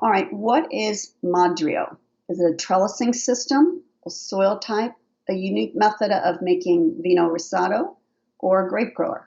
All right, what is Madrio? Is it a trellising system, a soil type, a unique method of making vino rosato, or a grape grower?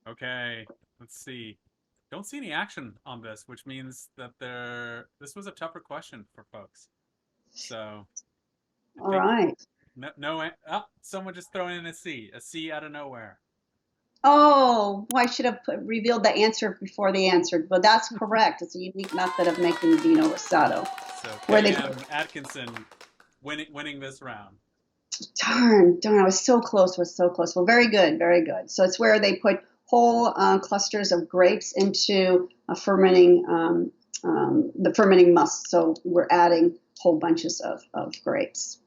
Okay, let's see. Don't see any action on this, which means that this was a tougher question for folks. So I All think right. oh, someone just thrown in a C out of nowhere. Oh, well, I should have revealed the answer before they answered, but that's correct. It's a unique method of making vino rosato, So where they KM put, Atkinson winning this round. darn, I was so close, was so close. Well, very good, very good. So it's where they put whole clusters of grapes into a fermenting, the fermenting must. So we're adding whole bunches of grapes.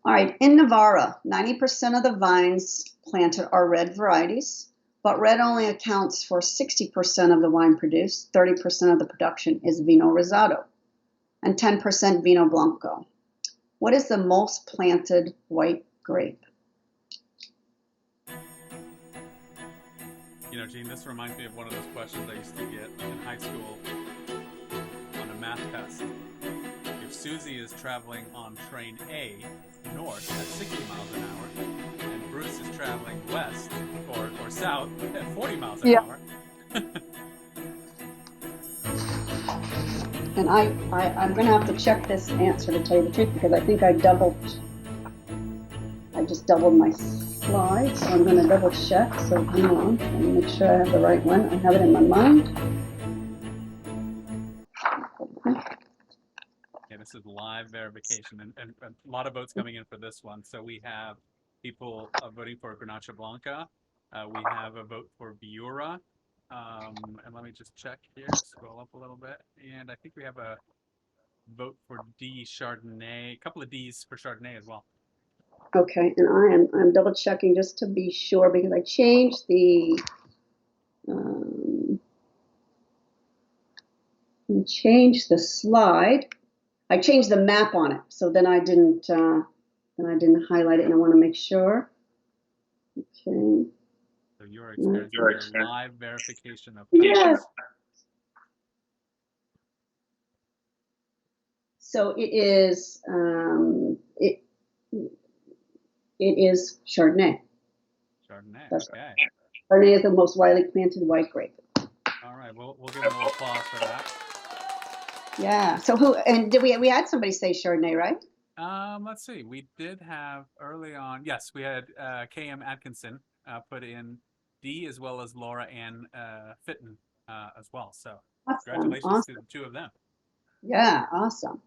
All right, in Navarra, 90% of the vines planted are red varieties, but red only accounts for 60% of the wine produced, 30% of the production is Vino Rosato, and 10% Vino Blanco. What is the most planted white grape? You know, Gene, this reminds me of one of those questions I used to get in high school on a math test. If Susie is traveling on train A north at 60 miles an hour, and Bruce is traveling west or south at 40 miles an Yeah. hour. And I'm going to have to check this answer to tell you the truth because I think I just doubled my slides. So I'm going to double check. So hang on and make sure I have the right one. I have it in my mind. Yeah, this is live verification, and a lot of votes coming in for this one. So we have people voting for Grenache Blanca. We have a vote for Viura. And let me just check here, scroll up a little bit. And I think we have a vote for D Chardonnay, a couple of D's for Chardonnay as well. Okay, and I'm double checking just to be sure because I changed the slide. I changed the map on it, so then I didn't highlight it, and I want to make sure. Okay. So you're experiencing live verification of yes. So it is Chardonnay. Chardonnay. That's okay. Chardonnay is the most widely planted white grape. All right, we'll give them a little applause for that. Yeah. So who and did we had somebody say Chardonnay, right? Let's see. We did have early on. Yes, we had KM Atkinson put in D as well as Laura Ann Fitton as well. So Awesome. congratulations to the two of them. Yeah, awesome.